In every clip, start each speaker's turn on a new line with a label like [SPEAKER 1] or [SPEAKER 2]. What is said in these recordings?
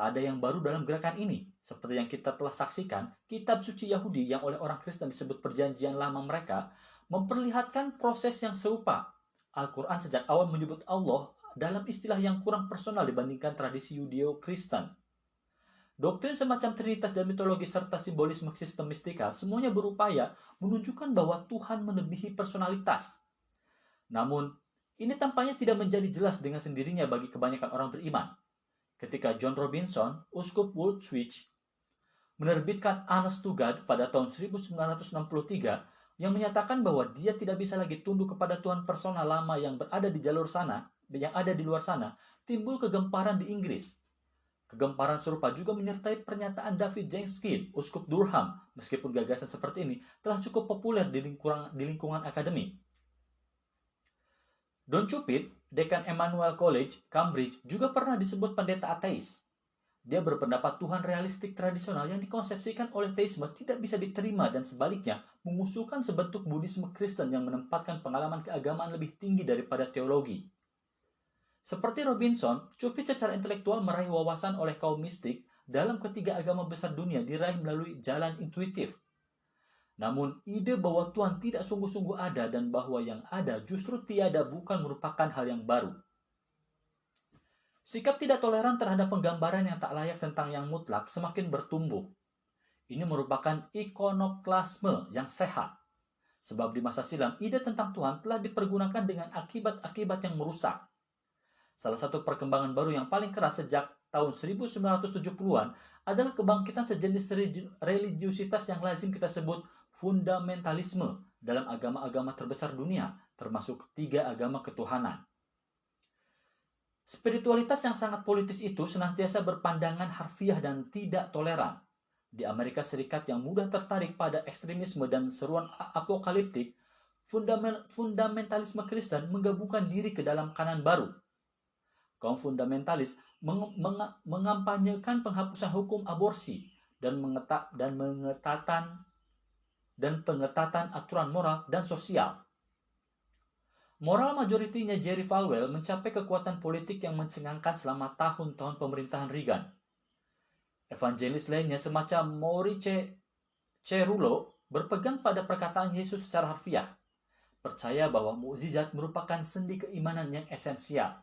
[SPEAKER 1] Tak ada yang baru dalam gerakan ini. Seperti yang kita telah saksikan, kitab suci Yahudi yang oleh orang Kristen disebut perjanjian lama mereka memperlihatkan proses yang serupa. Al-Quran sejak awal menyebut Allah dalam istilah yang kurang personal dibandingkan tradisi Yudeo-Kristen. Doktrin semacam Trinitas dan mitologi serta simbolisme sistem mistika semuanya berupaya menunjukkan bahwa Tuhan melebihi personalitas. Namun, ini tampaknya tidak menjadi jelas dengan sendirinya bagi kebanyakan orang beriman. Ketika John Robinson, uskup Woolwich, menerbitkan Honest to God pada tahun 1963 yang menyatakan bahwa dia tidak bisa lagi tunduk kepada Tuhan personal lama yang berada di luar sana, timbul kegemparan di Inggris. Kegemparan serupa juga menyertai pernyataan David Jenkin, uskup Durham, meskipun gagasan seperti ini telah cukup populer di lingkungan akademik. Don Cupid, dekan Emmanuel College, Cambridge, juga pernah disebut pendeta ateis. Dia berpendapat Tuhan realistik tradisional yang dikonsepsikan oleh teisme tidak bisa diterima dan sebaliknya mengusulkan sebentuk Buddhisme Kristen yang menempatkan pengalaman keagamaan lebih tinggi daripada teologi. Seperti Robinson, Cupid secara intelektual meraih wawasan oleh kaum mistik dalam ketiga agama besar dunia diraih melalui jalan intuitif. Namun, ide bahwa Tuhan tidak sungguh-sungguh ada dan bahwa yang ada justru tiada bukan merupakan hal yang baru. Sikap tidak toleran terhadap penggambaran yang tak layak tentang yang mutlak semakin bertumbuh. Ini merupakan ikonoklasme yang sehat. Sebab di masa silam, ide tentang Tuhan telah dipergunakan dengan akibat-akibat yang merusak. Salah satu perkembangan baru yang paling keras sejak tahun 1970-an adalah kebangkitan sejenis religiusitas yang lazim kita sebut fundamentalisme dalam agama-agama terbesar dunia, termasuk 3 agama ketuhanan. Spiritualitas yang sangat politis itu senantiasa berpandangan harfiah dan tidak toleran. Di Amerika Serikat yang mudah tertarik pada ekstremisme dan seruan apokaliptik, fundamentalisme Kristen menggabungkan diri ke dalam kanan baru. Kaum fundamentalis mengampanyekan penghapusan hukum aborsi dan pengetatan aturan moral dan sosial. Moral majoritinya Jerry Falwell mencapai kekuatan politik yang mencengangkan selama tahun-tahun pemerintahan Reagan. Evangelis lainnya semacam Maurice Cerullo berpegang pada perkataan Yesus secara harfiah, percaya bahwa mukjizat merupakan sendi keimanan yang esensial.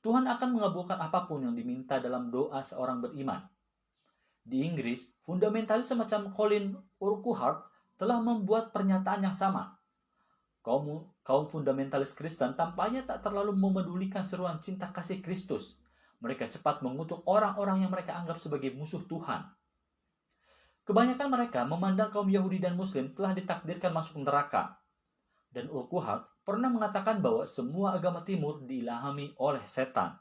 [SPEAKER 1] Tuhan akan mengabulkan apapun yang diminta dalam doa seorang beriman. Di Inggris, fundamentalis semacam Colin Urquhart telah membuat pernyataan yang sama. Kaum fundamentalis Kristen tampaknya tak terlalu memedulikan seruan cinta kasih Kristus. Mereka cepat mengutuk orang-orang yang mereka anggap sebagai musuh Tuhan. Kebanyakan mereka memandang kaum Yahudi dan Muslim telah ditakdirkan masuk neraka. Dan Urquhart pernah mengatakan bahwa semua agama timur diilhami oleh setan.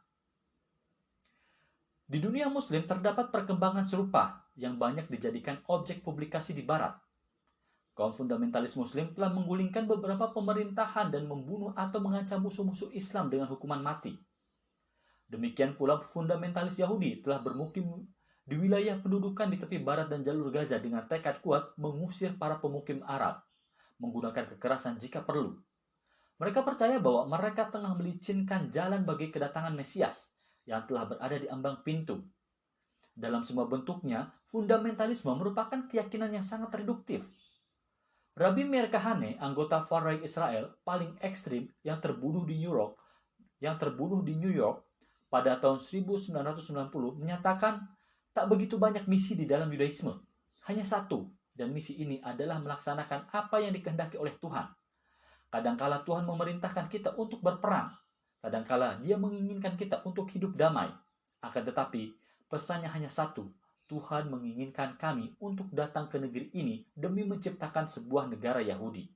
[SPEAKER 1] Di dunia Muslim terdapat perkembangan serupa yang banyak dijadikan objek publikasi di Barat. Kaum fundamentalis Muslim telah menggulingkan beberapa pemerintahan dan membunuh atau mengancam musuh-musuh Islam dengan hukuman mati. Demikian pula fundamentalis Yahudi telah bermukim di wilayah pendudukan di tepi barat dan jalur Gaza dengan tekad kuat mengusir para pemukim Arab, menggunakan kekerasan jika perlu. Mereka percaya bahwa mereka tengah melicinkan jalan bagi kedatangan Mesias yang telah berada di ambang pintu. Dalam semua bentuknya, fundamentalisme merupakan keyakinan yang sangat reduktif. Rabbi Meir Kahane, anggota Far-Right Israel paling ekstrim yang terbunuh di New York pada tahun 1990 menyatakan tak begitu banyak misi di dalam Yudaisme, hanya satu, dan misi ini adalah melaksanakan apa yang dikehendaki oleh Tuhan. Kadangkala Tuhan memerintahkan kita untuk berperang, kadangkala Dia menginginkan kita untuk hidup damai. Akan tetapi, pesannya hanya satu, Tuhan menginginkan kami untuk datang ke negeri ini demi menciptakan sebuah negara Yahudi.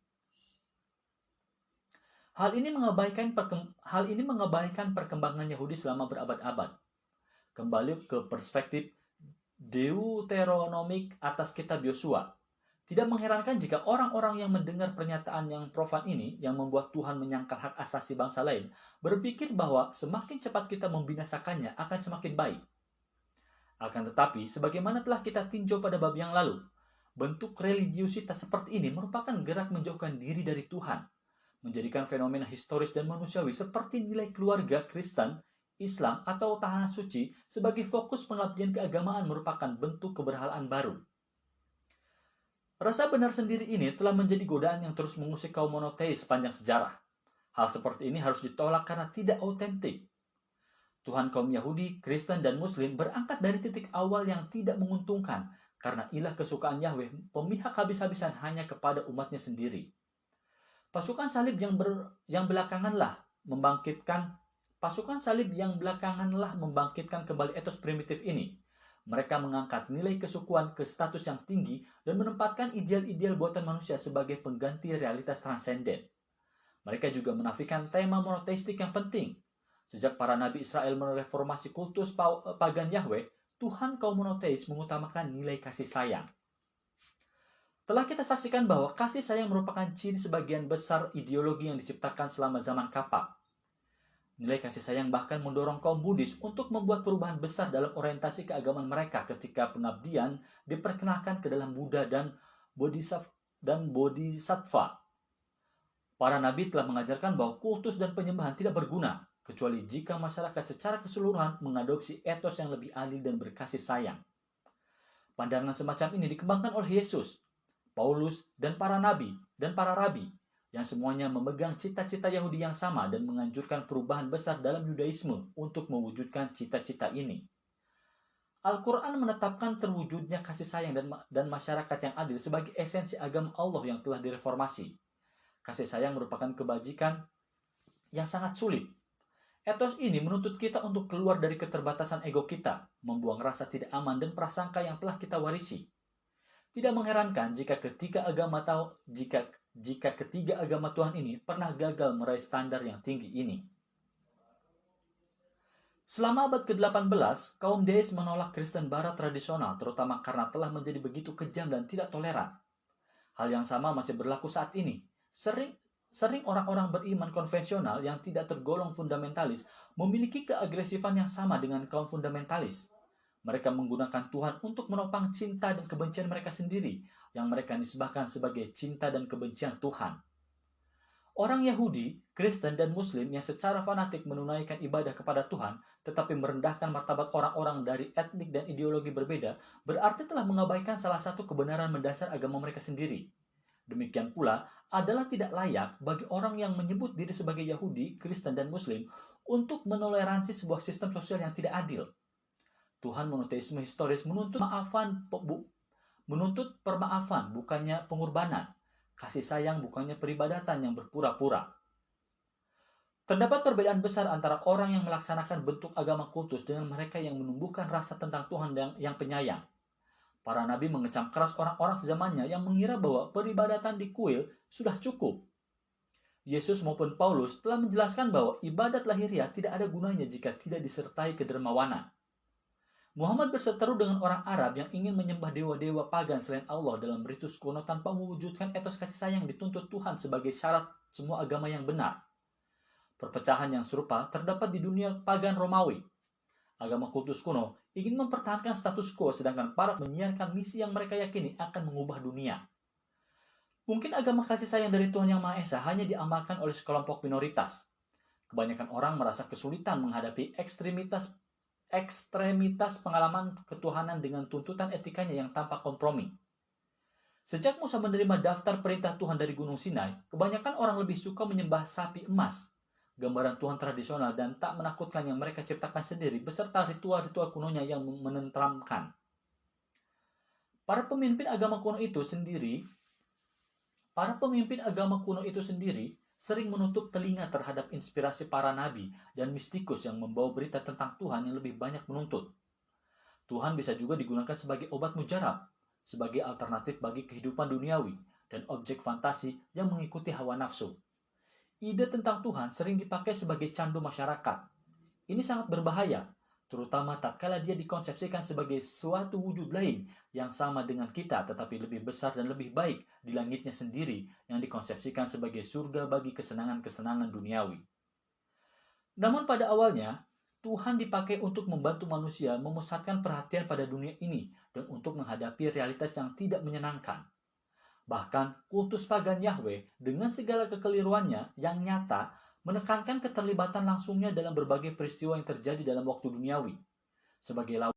[SPEAKER 1] Hal ini mengabaikan perkembangan Yahudi selama berabad-abad. Kembali ke perspektif deuteronomik atas kitab Yosua. Tidak mengherankan jika orang-orang yang mendengar pernyataan yang profan ini, yang membuat Tuhan menyangkal hak asasi bangsa lain, berpikir bahwa semakin cepat kita membinasakannya akan semakin baik. Akan tetapi, sebagaimana telah kita tinjau pada bab yang lalu, bentuk religiusitas seperti ini merupakan gerak menjauhkan diri dari Tuhan, menjadikan fenomena historis dan manusiawi seperti nilai keluarga Kristen Islam atau tanah suci sebagai fokus pengabdian keagamaan merupakan bentuk keberhalaan baru. Rasa benar sendiri ini telah menjadi godaan yang terus mengusik kaum monoteis sepanjang sejarah. Hal seperti ini harus ditolak karena tidak autentik. Tuhan kaum Yahudi, Kristen, dan Muslim berangkat dari titik awal yang tidak menguntungkan karena ilah kesukaan Yahweh pemihak habis-habisan hanya kepada umatnya sendiri. Pasukan salib yang belakanganlah membangkitkan kembali etos primitif ini. Mereka mengangkat nilai kesukuan ke status yang tinggi dan menempatkan ideal-ideal buatan manusia sebagai pengganti realitas transenden. Mereka juga menafikan tema monoteistik yang penting. Sejak para nabi Israel mereformasi kultus pagan Yahweh, Tuhan kaum monoteis mengutamakan nilai kasih sayang. Telah kita saksikan bahwa kasih sayang merupakan ciri sebagian besar ideologi yang diciptakan selama zaman Kapak. Nilai kasih sayang bahkan mendorong kaum Buddhis untuk membuat perubahan besar dalam orientasi keagamaan mereka ketika pengabdian diperkenalkan ke dalam Buddha dan Bodhisattva. Para nabi telah mengajarkan bahwa kultus dan penyembahan tidak berguna, kecuali jika masyarakat secara keseluruhan mengadopsi etos yang lebih adil dan berkasih sayang. Pandangan semacam ini dikembangkan oleh Yesus, Paulus, dan para nabi dan para rabi, yang semuanya memegang cita-cita Yahudi yang sama dan menganjurkan perubahan besar dalam Yudaisme untuk mewujudkan cita-cita ini. Al-Quran menetapkan terwujudnya kasih sayang dan masyarakat yang adil sebagai esensi agama Allah yang telah direformasi. Kasih sayang merupakan kebajikan yang sangat sulit. Etos ini menuntut kita untuk keluar dari keterbatasan ego kita, membuang rasa tidak aman dan prasangka yang telah kita warisi. Tidak mengherankan jika ketiga agama Tuhan ini pernah gagal meraih standar yang tinggi ini. Selama abad ke-18, kaum Deis menolak Kristen Barat tradisional, terutama karena telah menjadi begitu kejam dan tidak toleran. Hal yang sama masih berlaku saat ini. Sering orang-orang beriman konvensional yang tidak tergolong fundamentalis memiliki keagresifan yang sama dengan kaum fundamentalis. Mereka menggunakan Tuhan untuk menopang cinta dan kebencian mereka sendiri, yang mereka nisbahkan sebagai cinta dan kebencian Tuhan. Orang Yahudi, Kristen, dan Muslim yang secara fanatik menunaikan ibadah kepada Tuhan, tetapi merendahkan martabat orang-orang dari etnik dan ideologi berbeda, berarti telah mengabaikan salah satu kebenaran mendasar agama mereka sendiri. Demikian pula, adalah tidak layak bagi orang yang menyebut diri sebagai Yahudi, Kristen, dan Muslim untuk menoleransi sebuah sistem sosial yang tidak adil. Tuhan monoteisme historis menuntut permaafan bukannya pengorbanan, kasih sayang bukannya peribadatan yang berpura-pura. Terdapat perbedaan besar antara orang yang melaksanakan bentuk agama kultus dengan mereka yang menumbuhkan rasa tentang Tuhan yang penyayang. Para nabi mengecam keras orang-orang sezamannya yang mengira bahwa peribadatan di kuil sudah cukup. Yesus maupun Paulus telah menjelaskan bahwa ibadat lahiriah tidak ada gunanya jika tidak disertai kedermawanan. Muhammad berseteru dengan orang Arab yang ingin menyembah dewa-dewa pagan selain Allah dalam ritus kuno tanpa mewujudkan etos kasih sayang dituntut Tuhan sebagai syarat semua agama yang benar. Perpecahan yang serupa terdapat di dunia pagan Romawi. Agama kultus kuno ingin mempertahankan status quo sedangkan para menyiarkan misi yang mereka yakini akan mengubah dunia. Mungkin agama kasih sayang dari Tuhan Yang Maha Esa hanya diamalkan oleh sekelompok minoritas. Kebanyakan orang merasa kesulitan menghadapi ekstremitas pengalaman ketuhanan dengan tuntutan etikanya yang tanpa kompromi. Sejak Musa menerima daftar perintah Tuhan dari Gunung Sinai, kebanyakan orang lebih suka menyembah sapi emas, gambaran Tuhan tradisional dan tak menakutkan yang mereka ciptakan sendiri beserta ritual-ritual kunonya yang menenteramkan. Para pemimpin agama kuno itu sendiri sering menutup telinga terhadap inspirasi para nabi dan mistikus yang membawa berita tentang Tuhan yang lebih banyak menuntut. Tuhan bisa juga digunakan sebagai obat mujarab, sebagai alternatif bagi kehidupan duniawi dan objek fantasi yang mengikuti hawa nafsu. Ide tentang Tuhan sering dipakai sebagai candu masyarakat. Ini sangat berbahaya, terutama tatkala dia dikonsepsikan sebagai suatu wujud lain yang sama dengan kita tetapi lebih besar dan lebih baik di langitnya sendiri yang dikonsepsikan sebagai surga bagi kesenangan-kesenangan duniawi. Namun pada awalnya, Tuhan dipakai untuk membantu manusia memusatkan perhatian pada dunia ini dan untuk menghadapi realitas yang tidak menyenangkan. Bahkan kultus pagan Yahweh dengan segala kekeliruannya yang nyata menekankan keterlibatan langsungnya dalam berbagai peristiwa yang terjadi dalam waktu duniawi. Sebagai lawan